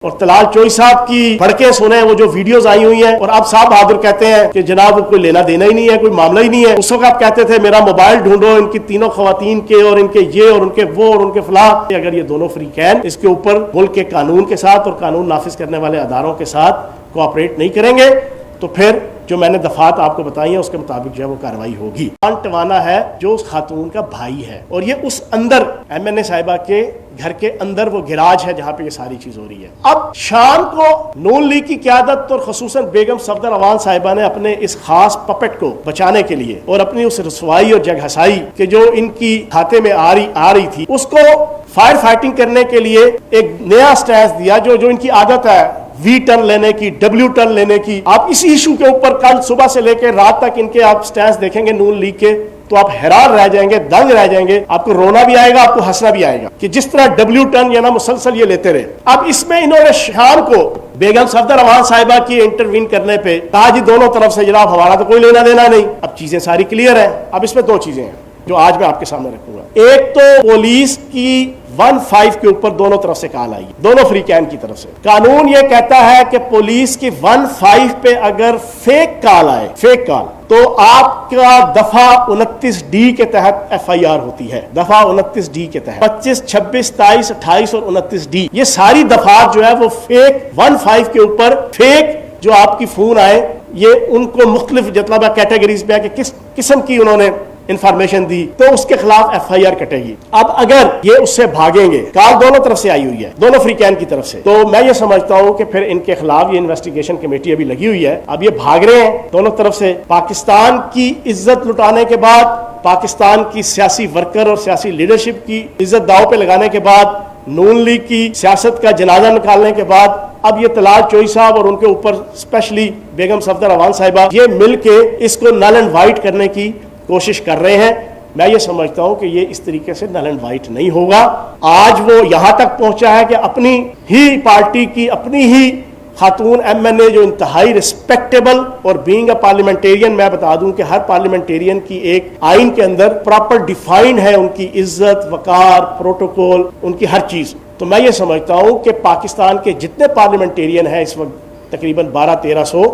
اور طلال چوئی صاحب کی بھڑکیں سنیں وہ جو ویڈیوز آئی ہوئی ہیں، اور اب صاحب بہادر کہتے ہیں کہ جناب وہ کوئی لینا دینا ہی نہیں ہے، کوئی معاملہ ہی نہیں ہے۔ اس وقت آپ کہتے تھے میرا موبائل ڈھونڈو ان کی تینوں خواتین کے، اور ان کے یہ اور ان کے وہ اور ان کے فلاں۔ اگر یہ دونوں فریقین اس کے اوپر ملک کے قانون کے ساتھ اور قانون نافذ کرنے والے اداروں کے ساتھ کوآپریٹ نہیں کریں گے تو پھر جو میں نے دفعات آپ کو بتائی ہیں اس کے مطابق جو ہے وہ کارروائی ہوگی۔ ٹوانا ہے جو اس خاتون کا بھائی ہے، اور یہ اس اندر ایم این اے صاحبہ کے گھر کے اندر وہ گراج ہے جہاں پہ یہ ساری چیز ہو رہی ہے۔ اب شام کو نون لیگ کی قیادت اور خصوصاً بیگم صفدر امان صاحبہ نے اپنے اس خاص پپٹ کو بچانے کے لیے اور اپنی اس رسوائی اور جگ ہسائی کہ جو ان کی کھاتے میں آ رہی تھی اس کو فائر فائٹنگ کرنے کے لیے ایک نیا سٹینس دیا جو ان کی عادت ہے، وی ٹرن لینے کی، ڈبلیو ٹرن لینے کی۔ آپ اسی ایشو کے اوپر کل صبح سے لے کے رات تک ان کے آپ سٹینس دیکھیں گے نون لیگ کے تو آپ حیران رہ جائیں گے، دنگ رہ جائیں گے، آپ کو رونا بھی آئے گا، آپ کو ہنسنا بھی آئے گا کہ جس طرح ڈبلیو ٹرن یا نا مسلسل یہ لیتے رہے۔ اب اس میں انہوں نے شام کو بیگم صفدر امان صاحبہ کی انٹروین کرنے پہ کہا جی دونوں طرف سے جناب ہمارا تو کوئی لینا دینا نہیں۔ اب چیزیں ساری کلیئر ہیں۔ اب اس میں دو چیزیں ہیں جو آج میں آپ کے سامنے رکھوں گا۔ ایک تو پولیس کی 15 کے اوپر دونوں طرف سے کال آئی، دونوں فریقین کی طرف سے۔ قانون یہ کہتا ہے کہ پولیس کی 15 پہ اگر فیک کال آئے، فیک کال، تو آپ کا دفعہ 29D کے تحت FIR ہوتی ہے، دفعہ 29D کے تحت 25, 26, 27, 28 اور 29D یہ ساری دفعات جو ہے وہ فیک 15 کے اوپر فیک جو آپ کی فون آئے، یہ ان کو مختلف جتنا کیٹیگریز پہ ہے کہ کس قسم کی انہوں نے انفارمیشن دی تو اس کے خلاف FIR کٹے گی۔ اب اگر یہ اس سے بھاگیں گے، کال دونوں طرف سے آئی ہوئی ہے، دونوں فریقین کی طرف سے، تو میں یہ سمجھتا ہوں کہ پھر ان کے خلاف یہ انویسٹیگیشن کمیٹی ابھی لگی ہوئی ہے۔ اب یہ بھاگ رہے ہیں دونوں طرف سے، پاکستان کی عزت لٹانے کے بعد، پاکستان کی سیاسی ورکر اور سیاسی لیڈرشپ کی عزت داؤ پہ لگانے کے بعد، نون لیگ کی سیاست کا جنازہ نکالنے کے بعد، اب یہ طلال چوئی صاحب اور ان کے اوپر اسپیشلی بیگم صفدر امان صاحبہ یہ مل کے اس کو نل اینڈ وائٹ کرنے کی کوشش کر رہے ہیں۔ میں یہ سمجھتا ہوں کہ یہ اس طریقے سے نل اینڈ وائٹ نہیں ہوگا۔ آج وہ یہاں تک پہنچا ہے کہ اپنی ہی پارٹی کی اپنی ہی خاتون ایم این اے جو انتہائی ریسپیکٹیبل اور بینگ اے پارلیمنٹیرین، میں بتا دوں کہ ہر پارلیمنٹیرین کی ایک آئین کے اندر پراپر ڈیفائنڈ ہے ان کی عزت، وقار، پروٹوکول، ان کی ہر چیز۔ تو میں یہ سمجھتا ہوں کہ پاکستان کے جتنے پارلیمنٹیرین ہیں اس وقت تقریباً 1200-1300،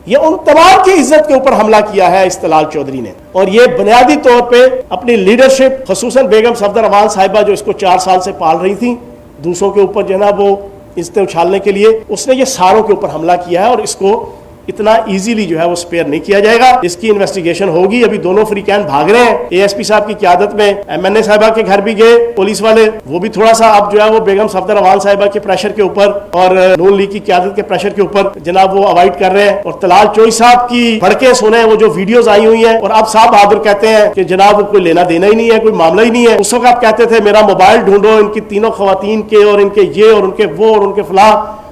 یہ ان تمام کی عزت کے اوپر حملہ کیا ہے اس طلال چودھری نے، اور یہ بنیادی طور پہ اپنی لیڈرشپ خصوصاً بیگم صفدر امان صاحبہ جو اس کو 4 سال سے پال رہی تھیں دوسروں کے اوپر جو ہے نا وہ عزتیں اچھالنے کے لیے، اس نے یہ ساروں کے اوپر حملہ کیا ہے، اور اس کو اتنا ایزیلی جو ہے وہ سپیئر نہیں کیا جائے گا۔ اس کی انویسٹیگیشن ہوگی۔ ابھی دونوں فریقین بھاگ رہے ہیں، ASP صاحب کی قیادت میں ایم این اے صاحبہ کے گھر بھی گئے پولیس والے، وہ بھی تھوڑا سا اب جو ہے وہ بیگم صفدر امان صاحبہ کے پریشر کے اوپر اور نون لیگ کی قیادت کے پریشر کے اوپر جناب وہ اوائڈ کر رہے ہیں۔ اور طلال چوئی صاحب کی بھڑکیں سنیں وہ جو ویڈیوز آئی ہوئی ہیں، اور اب صاحب بہادر کہتے ہیں کہ جناب وہ کوئی لینا دینا ہی نہیں ہے، کوئی معاملہ ہی نہیں ہے۔ اس وقت آپ کہتے تھے میرا موبائل ڈھونڈو ان کی تینوں خواتین کے، اور ان کے یہ اور ان کے وہ اور ان کے فلاں،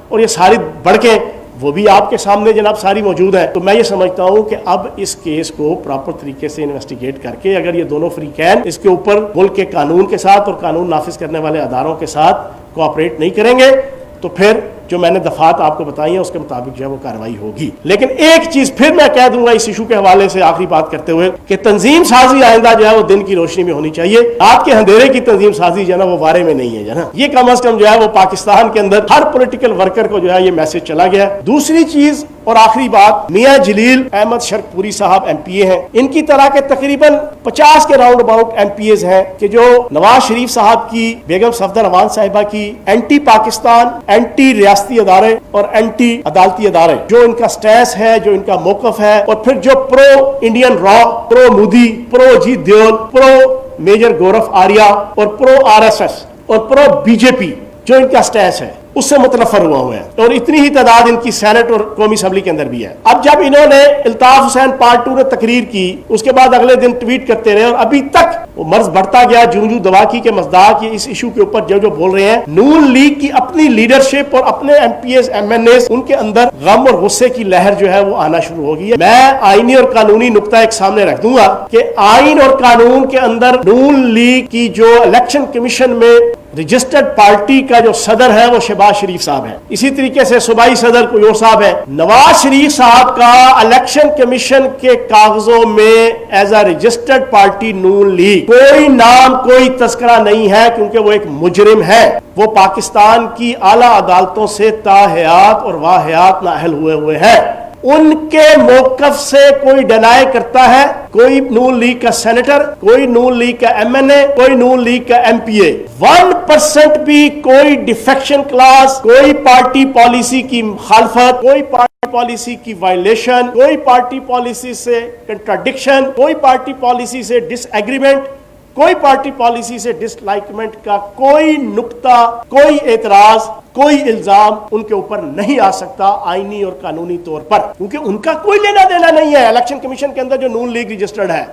اور یہ ساری بھڑکیں وہ بھی آپ کے سامنے جناب ساری موجود ہے۔ تو میں یہ سمجھتا ہوں کہ اب اس کیس کو پراپر طریقے سے انویسٹیگیٹ کر کے اگر یہ دونوں فریقین اس کے اوپر ملک کے قانون کے ساتھ اور قانون نافذ کرنے والے اداروں کے ساتھ کوآپریٹ نہیں کریں گے تو پھر جو میں نے دفعات آپ کو بتائی ہیں اس کے مطابق جو ہے وہ کارروائی ہوگی۔ لیکن ایک چیز پھر میں کہہ دوں گا اس ایشو کے حوالے سے آخری بات کرتے ہوئے کہ تنظیم سازی آئندہ جو ہے وہ دن کی روشنی میں ہونی چاہیے، رات کے اندھیرے کی تنظیم سازی جو ہے نا وہ وارے میں نہیں ہے جو ہے نا، یہ کم از کم جو ہے وہ پاکستان کے اندر ہر پولیٹیکل ورکر کو جو ہے یہ میسج چلا گیا۔ دوسری چیز اور آخری بات، میاں جلیل احمد شرک صاحب MP ہیں، ان کی طرح کے تقریباً 50 کے راؤنڈ اباؤٹ MPs ہیں کہ جو نواز شریف صاحب کی، بیگم صفدر امان صاحبہ کی اینٹی پاکستان، اینٹی ریاستی ادارے اور اینٹی عدالتی ادارے جو ان کا سٹیس ہے، جو ان کا موقف ہے، اور پھر جو پرو انڈین را، پرو مودی، پرو اجیت دیول، پرو میجر گورف آریہ اور پرو RSS اور پرو BJP جو ان کا سٹیس ہے اس سے متنفر ہوا ہوئے ہیں، اور اتنی ہی تعداد ان کی سینٹ اور قومی اسمبلی کے اندر بھی ہے۔ اب جب انہوں نے الطاف حسین پارٹ 2 نے تقریر کی، اس کے بعد اگلے دن ٹویٹ کرتے رہے، اور ابھی تک وہ مرض بڑھتا گیا، جو دوا کی مزداق اس ایشو کے اوپر جو بول رہے ہیں، نون لیگ کی اپنی لیڈرشپ اور اپنے MPs MNAs ان کے اندر غم اور غصے کی لہر جو ہے وہ آنا شروع ہو گئی ہے۔ میں آئینی اور قانونی نقطہ ایک سامنے رکھ دوں گا کہ آئین اور قانون کے اندر نون لیگ کی جو الیکشن کمیشن میں رجسٹرڈ پارٹی کا جو صدر ہے وہ شہباز شریف صاحب ہے، اسی طریقے سے صوبائی صدر کوئی اور صاحب ہے۔ نواز شریف صاحب کا الیکشن کمیشن کے کاغذوں میں as a registered party Noon League کوئی نام کوئی تذکرہ نہیں ہے، کیونکہ وہ ایک مجرم ہے۔ وہ پاکستان کی اعلیٰ عدالتوں سے تاحیات اور واحیات نااہل ہوئے ہیں۔ ان کے موقف سے کوئی ڈینائی کرتا ہے، کوئی نون لیگ کا سینیٹر، کوئی نون لیگ کا ایم این اے، کوئی نون لیگ کا ایم پی اے، 1% بھی کوئی ڈیفیکشن کلاس، کوئی پارٹی پالیسی کی مخالفت، کوئی پارٹی پالیسی کی وائلیشن، کوئی پارٹی پالیسی سے کنٹراڈکشن، کوئی پارٹی پالیسی سے ڈس ایگریمنٹ، کوئی پارٹی پالیسی سے ڈس لائکمنٹ کا کوئی نقطہ، کوئی اعتراض، کوئی الزام ان کے اوپر نہیں آ سکتا آئینی اور قانونی طور پر، کیونکہ ان کا کوئی لینا دینا نہیں ہے الیکشن کمیشن کے اندر جو نون لیگ رجسٹرڈ ہے۔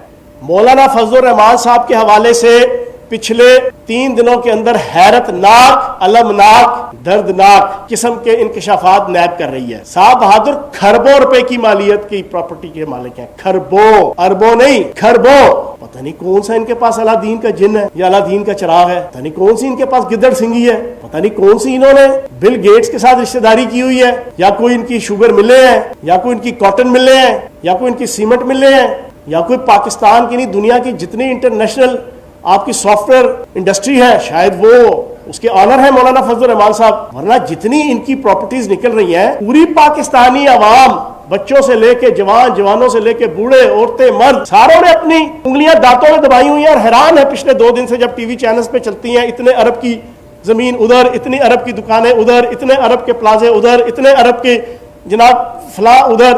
مولانا فضل الرحمان صاحب کے حوالے سے پچھلے 3 دنوں کے اندر حیرت ناک، المناک، دردناک قسم کے انکشافات نیب کر رہی ہے۔ صاحب بہادر کھربوں روپے کی مالیت کی پراپرٹی کے مالک ہیں، کھربوں، اربوں نہیں، کھربوں۔ پتہ نہیں کون سا ان کے پاس اللہ دین کا جن ہے یا اللہ دین کا چراغ ہے، پتہ نہیں کون سی ان کے پاس گدڑ سنگھی ہے، پتہ نہیں کون سی انہوں نے بل گیٹس کے ساتھ رشتہ داری کی ہوئی ہے، یا کوئی ان کی شوگر ملے ہیں، یا کوئی ان کی کاٹن ملے ہیں، یا کوئی ان کی سیمنٹ ملے ہیں، یا کوئی پاکستان کی نہیں دنیا کی جتنی انٹرنیشنل آپ کی سافٹ ویئر انڈسٹری ہے شاید وہ اس کے آنر ہے مولانا فضل الرحمان صاحب، ورنہ جتنی ان کی پراپرٹیز نکل رہی ہیں پوری پاکستانی عوام، بچوں سے لے کے جوانوں سے لے کے بوڑھے، عورتیں، مرد، ساروں نے اپنی انگلیاں دانتوں میں دبائی ہوئی ہیں اور حیران ہے پچھلے 2 دن سے جب ٹی وی چینلز پہ چلتی ہیں اتنے ارب کی زمین ادھر، اتنی ارب کی دکانیں ادھر، اتنے ارب کے پلازے ادھر، اتنے ارب کے جناب فلاں ادھر،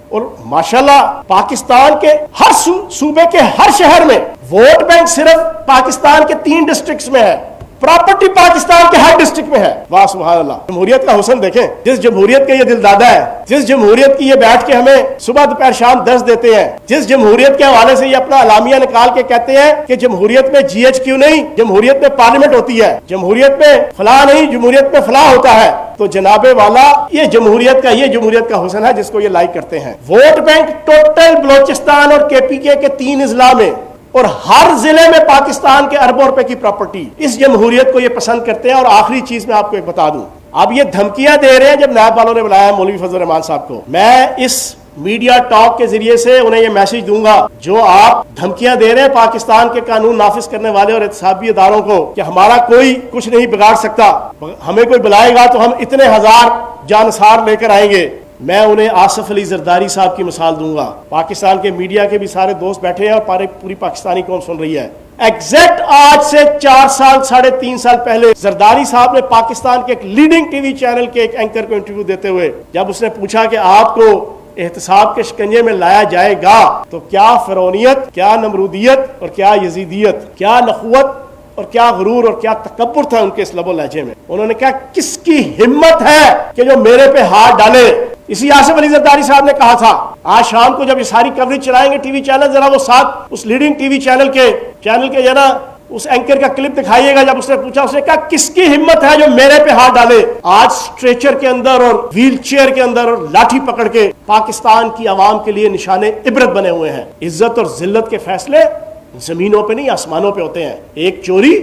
اور ماشاءاللہ پاکستان کے ہر صوبے کے ہر شہر میں ووٹ بینک صرف پاکستان کے 3 ڈسٹرکٹس میں ہے، پراپرٹی پاکستان کے ہر ڈسٹرکٹ میں ہے۔ واہ سبحان اللہ، جمہوریت کا حسن دیکھیں، جس جمہوریت کے یہ دل دادا ہے، جس جمہوریت کی یہ بیٹھ کے ہمیں صبح دوپہر شام درس دیتے ہیں، جس جمہوریت کے حوالے سے یہ اپنا اعلامیہ نکال کے کہتے ہیں کہ جمہوریت میں جی ایچ کیو نہیں، جمہوریت میں پارلیمنٹ ہوتی ہے، جمہوریت میں فلاں نہیں، جمہوریت میں فلاں ہوتا ہے، تو جناب والا یہ جمہوریت کا حسن ہے جس کو یہ لائک کرتے ہیں۔ ووٹ بینک ٹوٹل بلوچستان اور کے پی کے 3 اضلاع میں اور ہر ضلع میں پاکستان کے اربوں روپے کی پراپرٹی، اس جمہوریت کو یہ پسند کرتے ہیں۔ اور آخری چیز میں آپ کو ایک بتا دوں، اب یہ دھمکیاں دے رہے ہیں جب نیب والوں نے بلایا مولوی فضل الرحمان صاحب کو، میں اس میڈیا ٹاک کے ذریعے سے انہیں یہ میسج دوں گا، جو آپ دھمکیاں دے رہے ہیں پاکستان کے قانون نافذ کرنے والے اور احتسابی اداروں کو کہ ہمارا کوئی کچھ نہیں بگاڑ سکتا، ہمیں کوئی بلائے گا تو ہم اتنے ہزار جانثار لے کر آئیں گے، میں انہیں آصف علی زرداری صاحب کی مثال دوں گا۔ پاکستان کے میڈیا کے بھی سارے دوست بیٹھے ہیں اور پوری پاکستانی قوم سن رہی ہے۔ ایگزیکٹ آج سے 4 سال 3.5 سال پہلے زرداری صاحب نے پاکستان کے ایک لیڈنگ ٹی وی چینل کے ایک اینکر کو انٹرویو دیتے ہوئے جب اس نے پوچھا کہ آپ کو احتساب کے شکنجے میں لایا جائے گا تو کیا فرعونیت، کیا نمرودیت اور کیا یزیدیت، کیا نخوت اور کیا غرور اور کیا تکبر تھا ان کے اس لب و لہجے میں، انہوں نے کہا کس کی ہمت ہے کہ جو میرے پہ ہاتھ ڈالے۔ اسی آصف علی زرداری صاحب نے کہا تھا آج شام کو جب یہ ساری کوریج چلائیں گے ٹی وی چینل، ذرا وہ ساتھ اس لیڈنگ ٹی وی چینل کے ذرا اس اینکر کا کلپ دکھائیے گا، جب اس نے پوچھا اس نے کہا کس کی ہمت ہے جو میرے پہ ہاتھ ڈالے۔ آج اسٹریچر کے اندر اور ویل چیئر کے اندر اور لاٹھی پکڑ کے پاکستان کی عوام کے لیے نشان عبرت بنے ہوئے ہیں۔ عزت اور ذلت کے فیصلے زمینوں پہ نہیں آسمانوں پہ ہوتے ہیں، ایک چوری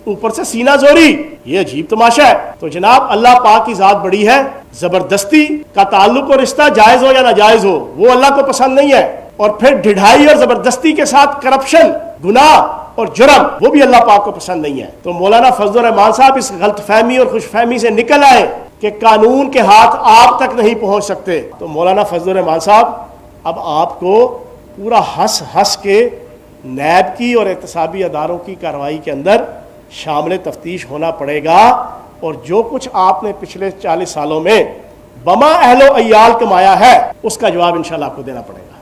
اوپر سے سینہ زوری، یہ عجیب تماشا ہے۔ تو جناب اللہ پاک کی ذات بڑی ہے، زبردستی کا تعلق اور رشتہ جائز ہو یا ناجائز ہو وہ اللہ کو پسند نہیں ہے، اور پھر ڈھڑائی اور زبردستی کے ساتھ کرپشن، گناہ اور جرم وہ بھی اللہ پاک کو پسند نہیں ہے۔ تو مولانا فضل الرحمان صاحب اس غلط فہمی اور خوش فہمی سے نکل آئے کہ قانون کے ہاتھ آپ تک نہیں پہنچ سکتے۔ تو مولانا فضل الرحمان صاحب اب آپ کو پورا ہنس کے نیب کی اور احتسابی اداروں کی کارروائی کے اندر شامل تفتیش ہونا پڑے گا، اور جو کچھ آپ نے پچھلے 40 سالوں میں بما اہل و عیال کمایا ہے اس کا جواب انشاءاللہ آپ کو دینا پڑے گا۔